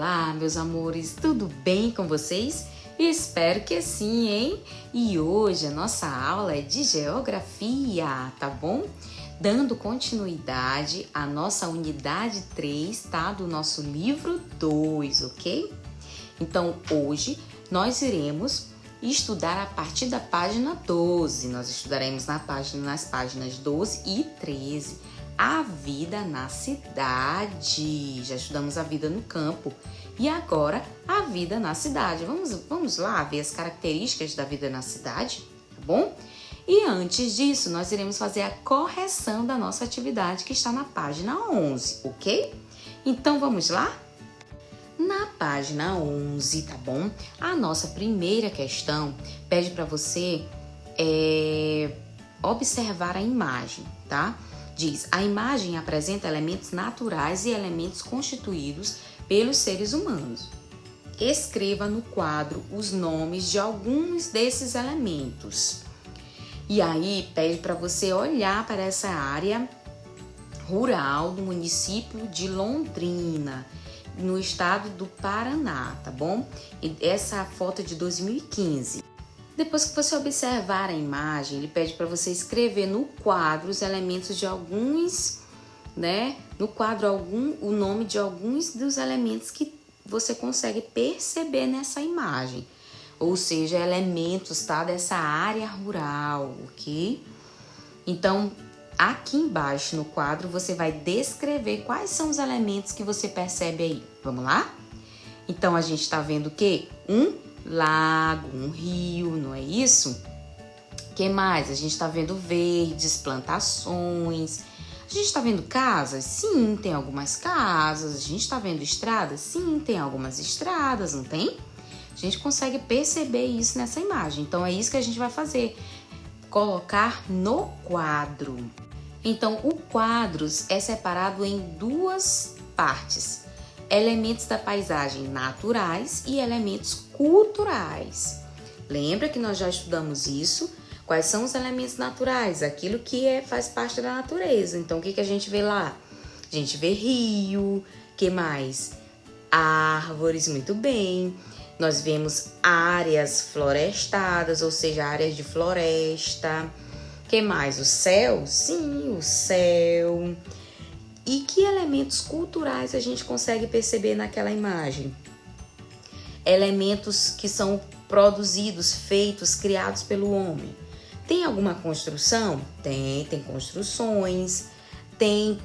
Olá, meus amores, tudo bem com vocês? Espero que sim, hein? E hoje a nossa aula é de geografia, tá bom? Dando continuidade à nossa unidade 3, tá? Do nosso livro 2, ok? Então, hoje nós iremos estudar a partir da página 12. Nós estudaremos nas páginas 12 e 13. A vida na cidade. Já estudamos a vida no campo. E agora, a vida na cidade. Vamos lá ver as características da vida na cidade, tá bom? E antes disso, nós iremos fazer a correção da nossa atividade que está na página 11, ok? Então, vamos lá? Na página 11, tá bom? A nossa primeira questão pede para você observar a imagem, tá? Diz, a imagem apresenta elementos naturais e elementos constituídos pelos seres humanos. Escreva no quadro os nomes de alguns desses elementos. E aí pede para você olhar para essa área rural do município de Londrina, no estado do Paraná, tá bom? E essa foto é de 2015. Depois que você observar a imagem, ele pede para você escrever no quadro os elementos de alguns, né? No quadro o nome de alguns dos elementos que você consegue perceber nessa imagem. Ou seja, elementos, tá? Dessa área rural, ok? Então, aqui embaixo no quadro, você vai descrever quais são os elementos que você percebe aí. Vamos lá? Então, a gente tá vendo o quê? Um lago, um rio, não é isso? O que mais? A gente está vendo verdes, plantações. A gente está vendo casas? Sim, tem algumas casas. A gente está vendo estradas? Sim, tem algumas estradas, não tem? A gente consegue perceber isso nessa imagem. Então, é isso que a gente vai fazer. Colocar no quadro. Então, o quadro é separado em duas partes. Elementos da paisagem naturais e elementos culturais. Lembra que nós já estudamos isso? Quais são os elementos naturais? Aquilo que faz parte da natureza. Então, o que a gente vê lá? A gente vê rio, que mais? Árvores, muito bem. Nós vemos áreas florestadas, ou seja, áreas de floresta. Que mais? O céu? Sim, o céu. E que elementos culturais a gente consegue perceber naquela imagem? Elementos que são produzidos, feitos, criados pelo homem. Tem alguma construção? Tem construções. Tem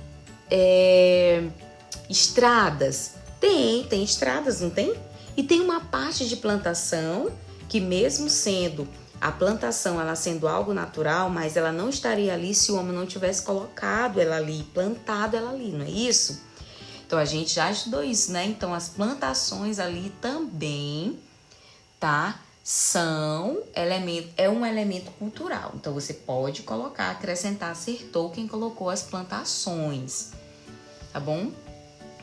estradas? Tem estradas, não tem? E tem uma parte de plantação que mesmo sendo a plantação, ela sendo algo natural, mas ela não estaria ali se o homem não tivesse colocado ela ali, plantado ela ali, não é isso? Então, a gente já estudou isso, né? Então, as plantações ali também, tá? É um elemento cultural. Então, você pode colocar, acrescentar, acertou quem colocou as plantações, tá bom?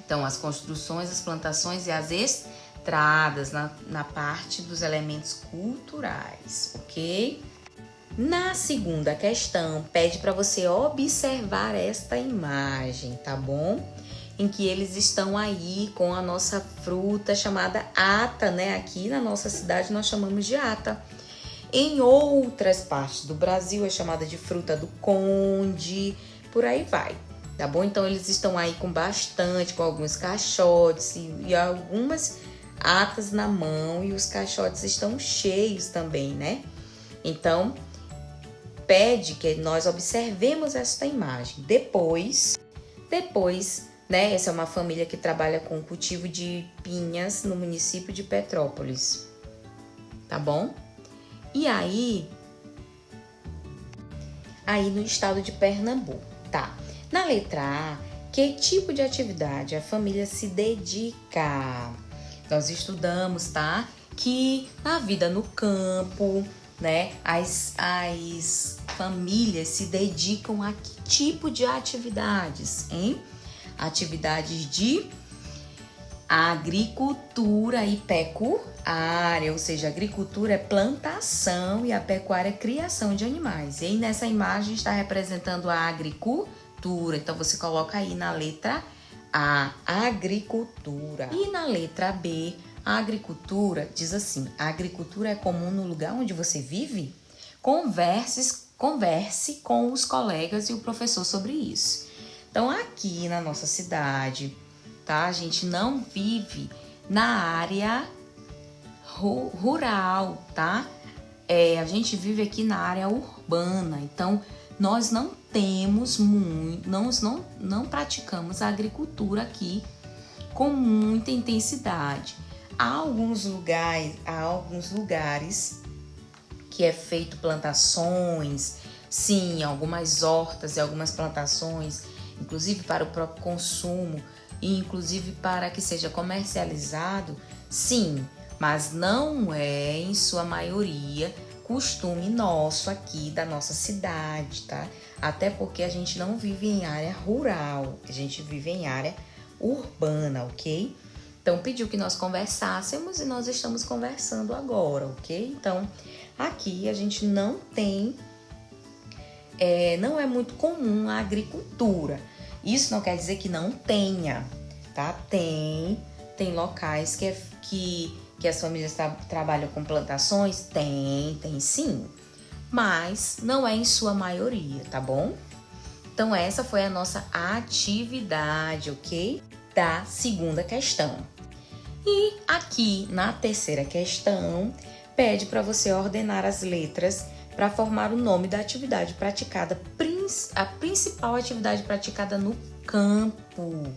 Então, as construções, as plantações e as estradas na parte dos elementos culturais, ok? Na segunda questão, pede para você observar esta imagem, tá bom? Em que eles estão aí com a nossa fruta chamada ata, né? Aqui na nossa cidade nós chamamos de ata. Em outras partes do Brasil é chamada de fruta do conde, por aí vai, tá bom? Então eles estão aí com alguns caixotes e algumas atas na mão e os caixotes estão cheios também, né? Então, pede que nós observemos esta imagem. Depois, né? Essa é uma família que trabalha com cultivo de pinhas no município de Petrópolis, tá bom? E aí no estado de Pernambuco, tá? Na letra A, que tipo de atividade a família se dedica? Nós estudamos, tá? Que na vida no campo, né? As famílias se dedicam a que tipo de atividades, hein? Atividades de agricultura e pecuária, ou seja, a agricultura é plantação e a pecuária é criação de animais. E aí nessa imagem está representando a agricultura, então você coloca aí na letra A agricultura. E na letra B, a agricultura diz assim: a agricultura é comum no lugar onde você vive? Converse com os colegas e o professor sobre isso. Então, aqui na nossa cidade, tá? A gente não vive na área rural, tá? A gente vive aqui na área urbana. Então, nós não temos muito, não praticamos a agricultura aqui com muita intensidade. Há alguns lugares que é feito plantações, sim, algumas hortas e algumas plantações, inclusive para o próprio consumo e inclusive para que seja comercializado, sim, mas não é, em sua maioria, costume nosso aqui da nossa cidade, tá? Até porque a gente não vive em área rural, a gente vive em área urbana, ok? Então, pediu que nós conversássemos e nós estamos conversando agora, ok? Então, aqui a gente não tem, não é muito comum a agricultura. Isso não quer dizer que não tenha, tá? Tem locais que as famílias trabalham com plantações? Tem sim. Mas não é em sua maioria, tá bom? Então, essa foi a nossa atividade, ok? Da segunda questão. E aqui na terceira questão, pede para você ordenar as letras para formar o nome da atividade praticada, a principal atividade praticada no campo,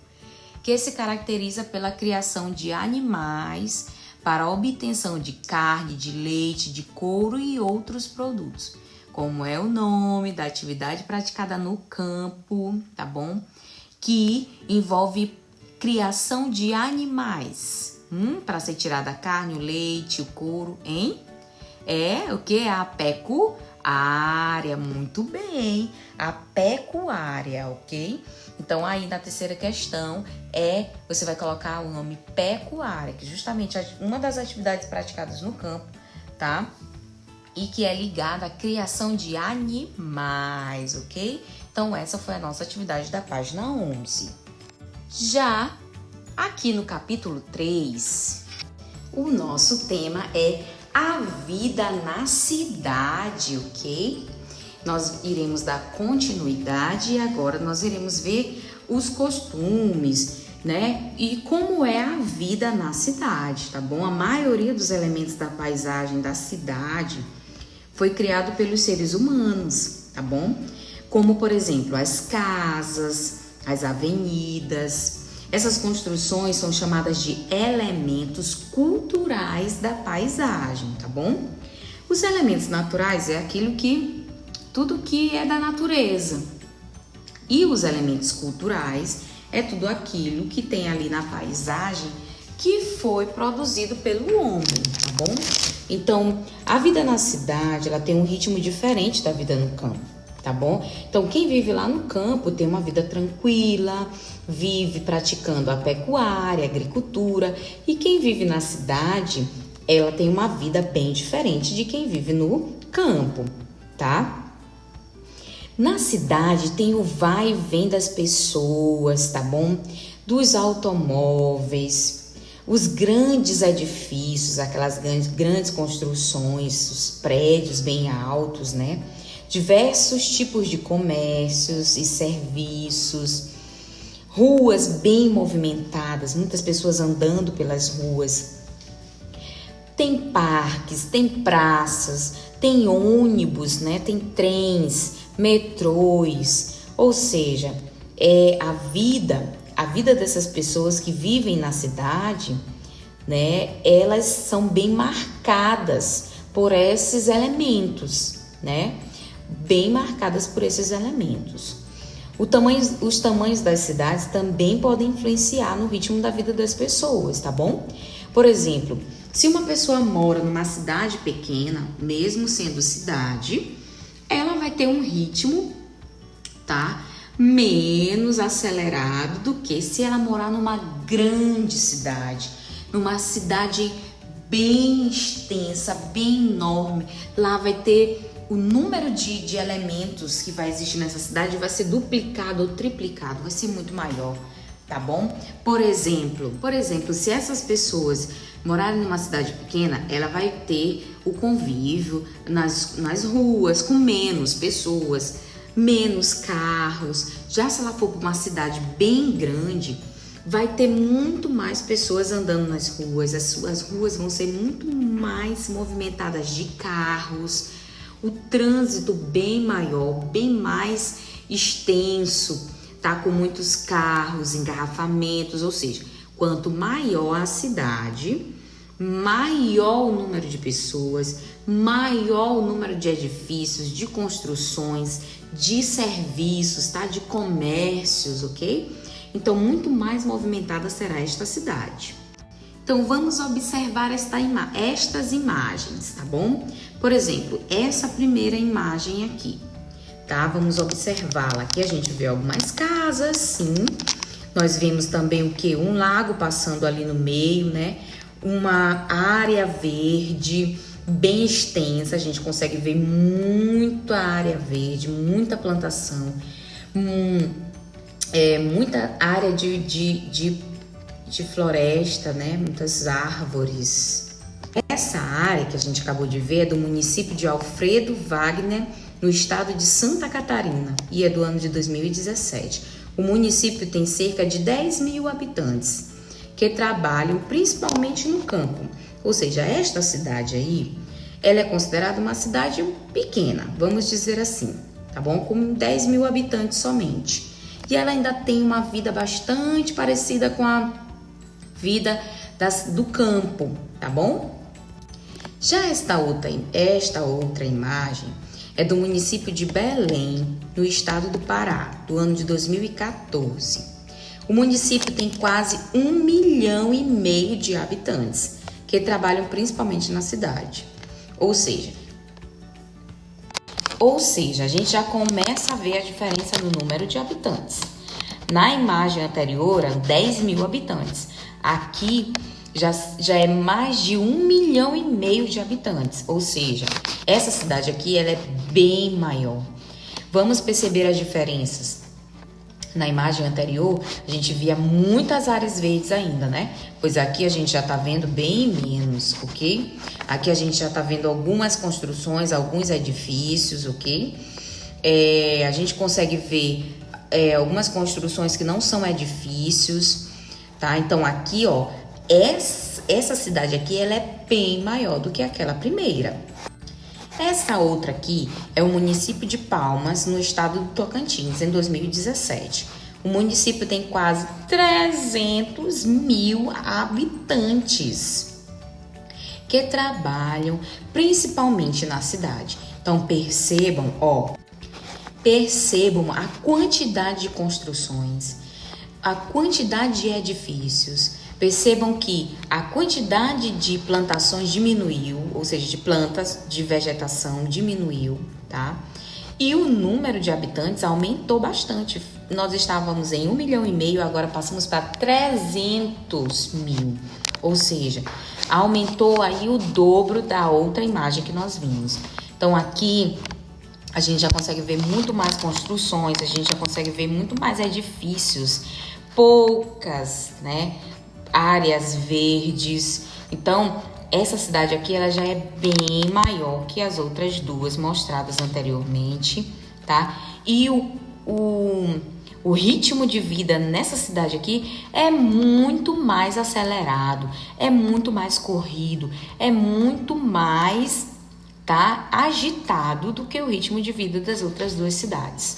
que se caracteriza pela criação de animais para a obtenção de carne, de leite, de couro e outros produtos. Como é o nome da atividade praticada no campo, tá bom? Que envolve criação de animais, para ser tirada a carne, o leite, o couro, hein? É o que? A pecuária, muito bem, a pecuária, ok? Então, aí na terceira questão, você vai colocar o nome pecuária, que é justamente uma das atividades praticadas no campo, tá? E que é ligada à criação de animais, ok? Então, essa foi a nossa atividade da página 11. Já aqui no capítulo 3, o nosso tema é a vida na cidade, ok? Nós iremos dar continuidade e agora nós iremos ver os costumes, né? E como é a vida na cidade, tá bom? A maioria dos elementos da paisagem da cidade foi criado pelos seres humanos, tá bom? Como, por exemplo, as casas, as avenidas. Essas construções são chamadas de elementos culturais da paisagem, tá bom? Os elementos naturais é tudo que é da natureza. E os elementos culturais é tudo aquilo que tem ali na paisagem que foi produzido pelo homem, tá bom? Então, a vida na cidade, ela tem um ritmo diferente da vida no campo, tá bom? Então, quem vive lá no campo tem uma vida tranquila, vive praticando a pecuária, a agricultura, e quem vive na cidade, ela tem uma vida bem diferente de quem vive no campo, tá? Na cidade tem o vai e vem das pessoas, tá bom? Dos automóveis, os grandes edifícios, aquelas grandes construções, os prédios bem altos, né? Diversos tipos de comércios e serviços, ruas bem movimentadas, muitas pessoas andando pelas ruas. Tem parques, tem praças, tem ônibus, né? Tem trens, metrôs, ou seja, a vida dessas pessoas que vivem na cidade, né? Elas são bem marcadas por esses elementos, né? Bem marcadas por esses elementos. Os tamanhos das cidades também podem influenciar no ritmo da vida das pessoas, tá bom? Por exemplo, se uma pessoa mora numa cidade pequena, mesmo sendo cidade, ela vai ter um ritmo, tá? Menos acelerado do que se ela morar numa grande cidade, numa cidade bem extensa, bem enorme. Lá vai ter o número de elementos que vai existir nessa cidade vai ser duplicado ou triplicado, vai ser muito maior, tá bom? Por exemplo, se essas pessoas morarem numa cidade pequena, ela vai ter o convívio nas ruas com menos pessoas, menos carros. Já se ela for para uma cidade bem grande, vai ter muito mais pessoas andando nas ruas, as ruas vão ser muito mais movimentadas de carros, o trânsito bem maior, bem mais extenso, tá? Com muitos carros, engarrafamentos, ou seja, quanto maior a cidade, maior o número de pessoas, maior o número de edifícios, de construções, de serviços, tá? De comércios, ok? Então, muito mais movimentada será esta cidade. Então, vamos observar estas imagens, tá bom? Por exemplo, essa primeira imagem aqui, tá? Vamos observá-la. Aqui a gente vê algumas casas, sim. Nós vemos também o quê? Um lago passando ali no meio, né? Uma área verde bem extensa. A gente consegue ver muita área verde, muita plantação, muita área de floresta, né? Muitas árvores. Essa área que a gente acabou de ver é do município de Alfredo Wagner, no estado de Santa Catarina, e é do ano de 2017. O município tem cerca de 10.000 habitantes que trabalham principalmente no campo. Ou seja, esta cidade aí, ela é considerada uma cidade pequena, vamos dizer assim, tá bom? Com 10.000 habitantes somente. E ela ainda tem uma vida bastante parecida com a vida do campo, tá bom? Já esta outra imagem é do município de Belém, no estado do Pará, do ano de 2014. O município tem quase 1,5 milhão de habitantes, que trabalham principalmente na cidade. Ou seja, a gente já começa a ver a diferença no número de habitantes. Na imagem anterior, eram 10.000 habitantes. Aqui já é mais de 1,5 milhão de habitantes. Ou seja, essa cidade aqui ela é bem maior. Vamos perceber as diferenças. Na imagem anterior, a gente via muitas áreas verdes ainda, né? Pois aqui a gente já tá vendo bem menos, ok? Aqui a gente já tá vendo algumas construções, alguns edifícios, ok? A gente consegue ver algumas construções que não são edifícios, tá? Então aqui, ó, essa cidade aqui, ela é bem maior do que aquela primeira. Essa outra aqui é o município de Palmas, no estado do Tocantins, em 2017. O município tem quase 300.000 habitantes que trabalham principalmente na cidade. Então percebam a quantidade de construções, a quantidade de edifícios. Percebam que a quantidade de plantações diminuiu, ou seja, de plantas, de vegetação diminuiu, tá? E o número de habitantes aumentou bastante. Nós estávamos em 1,5 milhão, agora passamos para 300.000. Ou seja, aumentou aí o dobro da outra imagem que nós vimos. Então aqui a gente já consegue ver muito mais construções, a gente já consegue ver muito mais edifícios, poucas, né, áreas verdes. Então, essa cidade aqui, ela já é bem maior que as outras duas mostradas anteriormente, tá? E o ritmo de vida nessa cidade aqui é muito mais acelerado, é muito mais corrido, é muito mais, tá, agitado do que o ritmo de vida das outras duas cidades.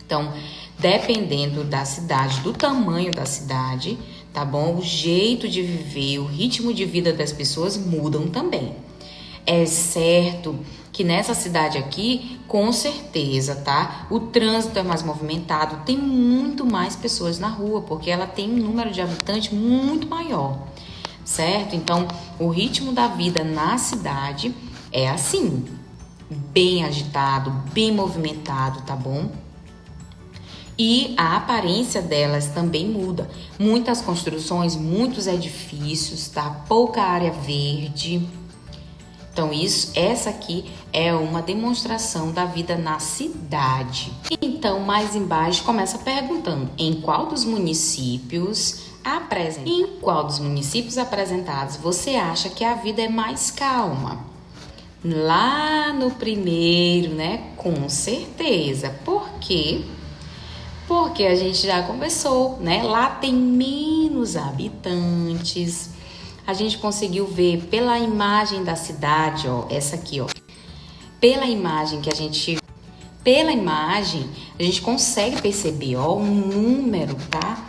Então, dependendo da cidade, do tamanho da cidade, tá bom? O jeito de viver, o ritmo de vida das pessoas mudam também. É certo que nessa cidade aqui, com certeza, tá? O trânsito é mais movimentado, tem muito mais pessoas na rua, porque ela tem um número de habitantes muito maior, certo? Então, o ritmo da vida na cidade é assim, bem agitado, bem movimentado, tá bom? E a aparência delas também muda. Muitas construções, muitos edifícios, tá? Pouca área verde. Então, essa aqui é uma demonstração da vida na cidade. Então, mais embaixo começa perguntando em qual dos municípios apresentados você acha que a vida é mais calma? Lá no primeiro, né? Com certeza. Por quê? Porque a gente já conversou, né? Lá tem menos habitantes. A gente conseguiu ver pela imagem da cidade, ó, essa aqui, ó. Pela imagem a gente consegue perceber, ó, o número, tá?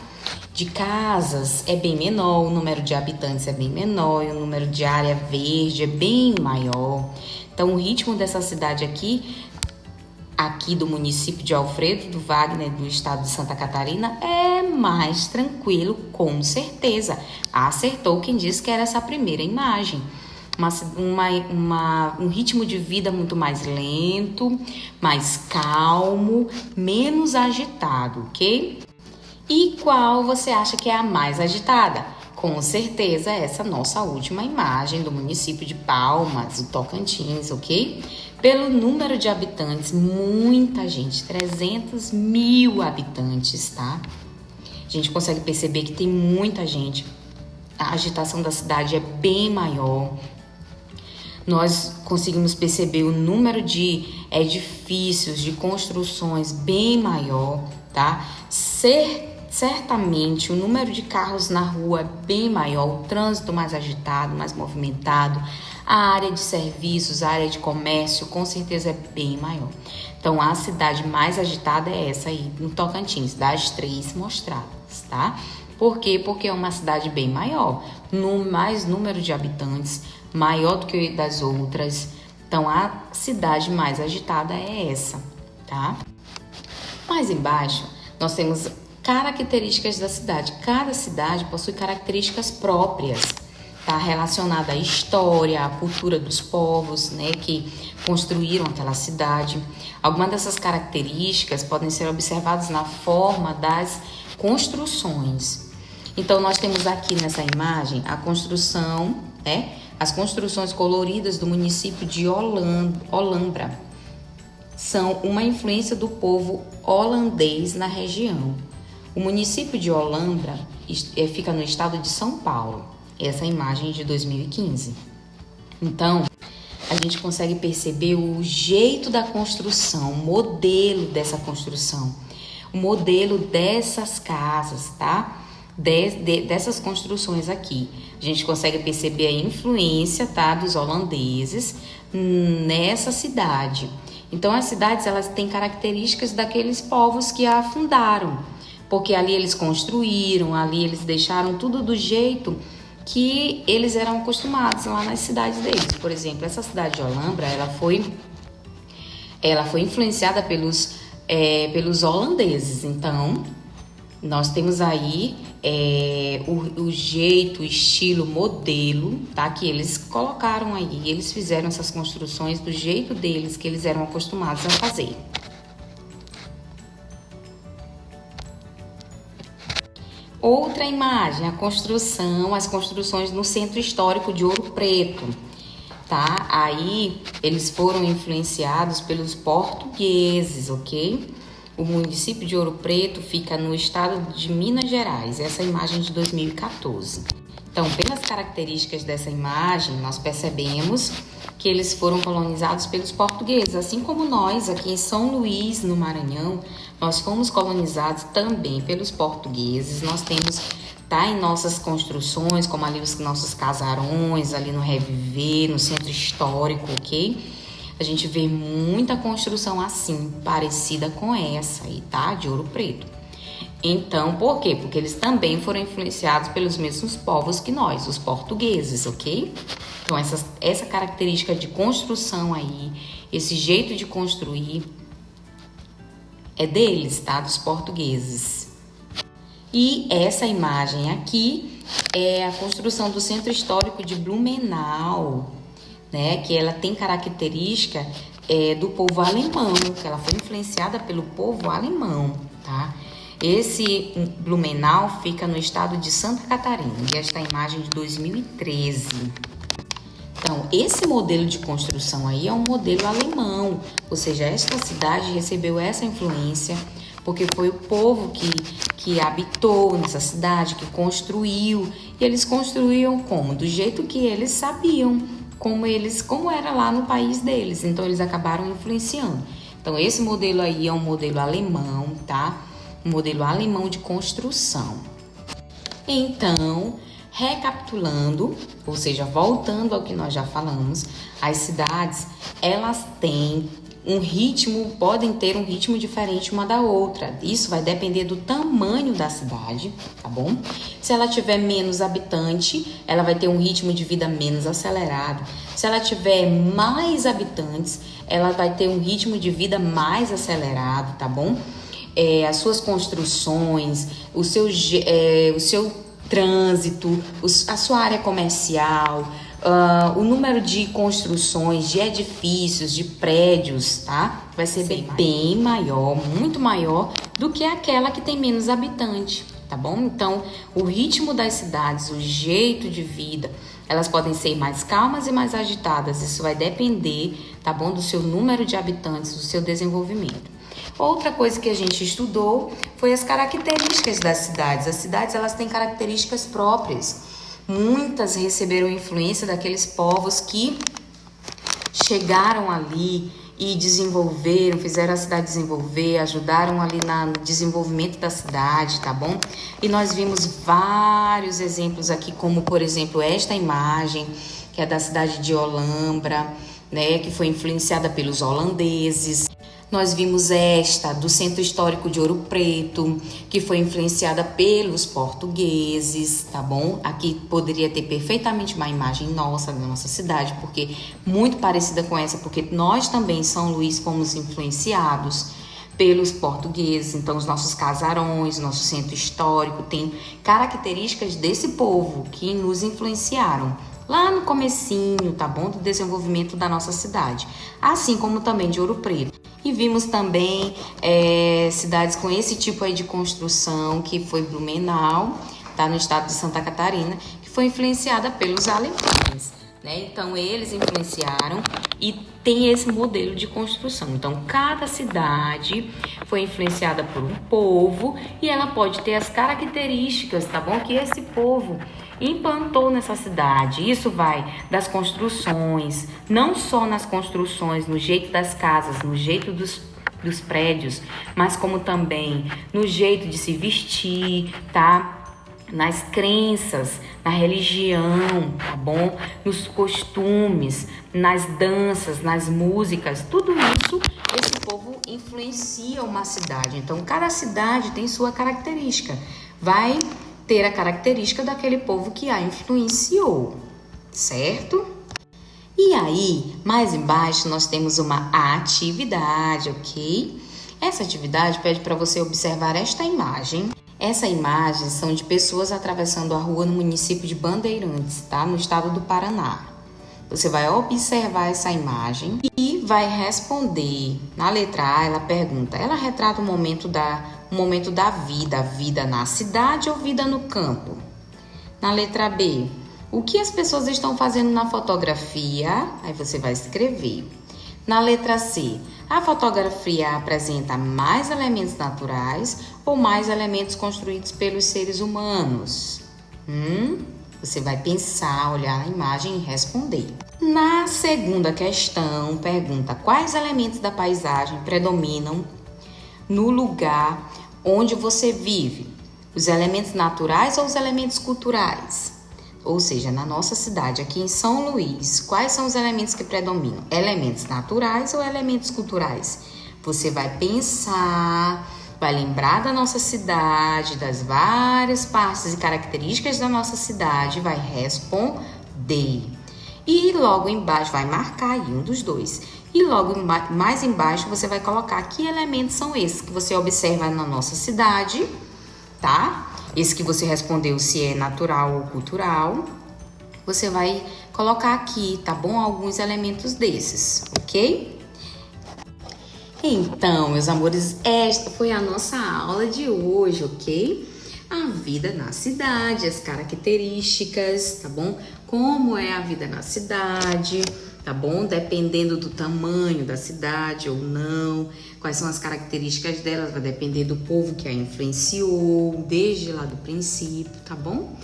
De casas é bem menor, o número de habitantes é bem menor, e o número de área verde é bem maior. Então, o ritmo dessa cidade aqui do município de Alfredo do Wagner, do estado de Santa Catarina, é mais tranquilo, com certeza. Acertou quem disse que era essa primeira imagem. Um ritmo de vida muito mais lento, mais calmo, menos agitado, ok? E qual você acha que é a mais agitada? Com certeza essa nossa última imagem do município de Palmas, do Tocantins, ok? Pelo número de habitantes, muita gente, 300 mil habitantes, tá? A gente consegue perceber que tem muita gente. A agitação da cidade é bem maior. Nós conseguimos perceber o número de edifícios, de construções bem maior, tá? Certamente o número de carros na rua é bem maior, o trânsito mais agitado, mais movimentado, a área de serviços, a área de comércio, com certeza é bem maior. Então, a cidade mais agitada é essa aí, no Tocantins, das 3 mostradas, tá? Por quê? Porque é uma cidade bem maior, mais número de habitantes, maior do que das outras. Então, a cidade mais agitada é essa, tá? Mais embaixo, nós temos características da cidade. Cada cidade possui características próprias, tá? Relacionada à história, à cultura dos povos, né, que construíram aquela cidade. Algumas dessas características podem ser observadas na forma das construções. Então, nós temos aqui nessa imagem a construção, né, as construções coloridas do município de Olambra. São uma influência do povo holandês na região. O município de Olambra fica no estado de São Paulo. Essa é a imagem de 2015. Então, a gente consegue perceber o jeito da construção, o modelo dessa construção, o modelo dessas casas, tá? Dessas construções aqui. A gente consegue perceber a influência, tá, dos holandeses nessa cidade. Então, as cidades, elas têm características daqueles povos que a fundaram, porque ali eles construíram, ali eles deixaram tudo do jeito que eles eram acostumados lá nas cidades deles. Por exemplo, essa cidade de Olambra, ela foi influenciada pelos holandeses. Então, nós temos aí o jeito, o estilo, modelo, tá? Que eles colocaram aí. Eles fizeram essas construções do jeito deles, que eles eram acostumados a fazer. Outra imagem, as construções no Centro Histórico de Ouro Preto, tá? Aí eles foram influenciados pelos portugueses, ok? O município de Ouro Preto fica no estado de Minas Gerais, essa é a imagem de 2014. Então, pelas características dessa imagem, nós percebemos que eles foram colonizados pelos portugueses, assim como nós aqui em São Luís, no Maranhão, nós fomos colonizados também pelos portugueses. Nós temos, tá, em nossas construções, como ali os nossos casarões, ali no Reviver, no Centro Histórico, ok? A gente vê muita construção assim, parecida com essa aí, tá? De Ouro Preto. Então, por quê? Porque eles também foram influenciados pelos mesmos povos que nós, os portugueses, ok? Então, essa característica de construção aí, esse jeito de construir, é deles, tá? Dos portugueses. E essa imagem aqui é a construção do Centro Histórico de Blumenau, né? Que ela tem característica do povo alemão, que ela foi influenciada pelo povo alemão, tá? Esse Blumenau fica no estado de Santa Catarina, e esta é a imagem de 2013. Então, esse modelo de construção aí é um modelo alemão, ou seja, esta cidade recebeu essa influência porque foi o povo que habitou nessa cidade, que construiu, e eles construíam como? Do jeito que eles sabiam, como era lá no país deles, então eles acabaram influenciando. Então, esse modelo aí é um modelo alemão, tá? Um modelo alemão de construção. Então, recapitulando, ou seja, voltando ao que nós já falamos, as cidades, elas têm um ritmo, podem ter um ritmo diferente uma da outra. Isso vai depender do tamanho da cidade, tá bom? Se ela tiver menos habitante, ela vai ter um ritmo de vida menos acelerado. Se ela tiver mais habitantes, ela vai ter um ritmo de vida mais acelerado, tá bom? As suas construções, o seu trânsito, a sua área comercial, o número de construções, de edifícios, de prédios, tá? Vai ser bem maior, muito maior do que aquela que tem menos habitante, tá bom? Então, o ritmo das cidades, o jeito de vida, elas podem ser mais calmas e mais agitadas. Isso vai depender, tá bom? Do seu número de habitantes, do seu desenvolvimento. Outra coisa que a gente estudou foi as características das cidades. As cidades, elas têm características próprias. Muitas receberam influência daqueles povos que chegaram ali e desenvolveram, fizeram a cidade desenvolver, ajudaram ali no desenvolvimento da cidade, tá bom? E nós vimos vários exemplos aqui, como por exemplo esta imagem, que é da cidade de Olambra, né, que foi influenciada pelos holandeses. Nós vimos esta do Centro Histórico de Ouro Preto, que foi influenciada pelos portugueses, tá bom? Aqui poderia ter perfeitamente uma imagem nossa, da nossa cidade, porque muito parecida com essa, porque nós também, São Luís, fomos influenciados pelos portugueses. Então, os nossos casarões, nosso centro histórico tem características desse povo que nos influenciaram lá no comecinho, tá bom? Do desenvolvimento da nossa cidade, assim como também de Ouro Preto. E vimos também cidades com esse tipo aí de construção, que foi Blumenau, tá, no estado de Santa Catarina, que foi influenciada pelos alemães, né? Então, eles influenciaram e tem esse modelo de construção. Então, cada cidade foi influenciada por um povo e ela pode ter as características, tá bom? Que esse povo implantou nessa cidade. Isso vai das construções, não só nas construções, no jeito das casas, no jeito dos prédios, mas como também no jeito de se vestir, tá? Nas crenças, na religião, tá bom? Nos costumes, nas danças, nas músicas, tudo isso, esse povo influencia uma cidade. Então, cada cidade tem sua característica. Vai ter a característica daquele povo que a influenciou, certo? E aí, mais embaixo, nós temos uma atividade, ok? Essa atividade pede para você observar esta imagem. Essa imagem são de pessoas atravessando a rua no município de Bandeirantes, tá? No estado do Paraná. Você vai observar essa imagem e vai responder. Na letra A, ela pergunta, ela retrata o momento da vida, vida na cidade ou vida no campo? Na letra B, o que as pessoas estão fazendo na fotografia? Aí você vai escrever. Na letra C, a fotografia apresenta mais elementos naturais ou mais elementos construídos pelos seres humanos? Você vai pensar, olhar a imagem e responder. Na segunda questão, pergunta quais elementos da paisagem predominam no lugar onde você vive? Os elementos naturais ou os elementos culturais? Ou seja, na nossa cidade, aqui em São Luís, quais são os elementos que predominam? Elementos naturais ou elementos culturais? Você vai pensar, vai lembrar da nossa cidade, das várias partes e características da nossa cidade, vai responder. E logo embaixo, vai marcar aí um dos dois. E logo mais embaixo, você vai colocar que elementos são esses que você observa na nossa cidade, tá? Esse que você respondeu se é natural ou cultural, você vai colocar aqui, tá bom? Alguns elementos desses, ok? Então, meus amores, esta foi a nossa aula de hoje, ok? A vida na cidade, as características, tá bom? Como é a vida na cidade, tá bom? Dependendo do tamanho da cidade ou não, quais são as características delas, vai depender do povo que a influenciou desde lá do princípio, tá bom?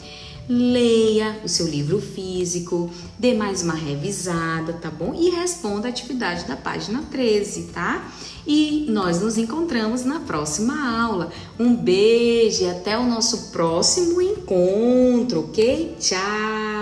Leia o seu livro físico, dê mais uma revisada, tá bom? E responda a atividade da página 13, tá? E nós nos encontramos na próxima aula. Um beijo e até o nosso próximo encontro, ok? Tchau!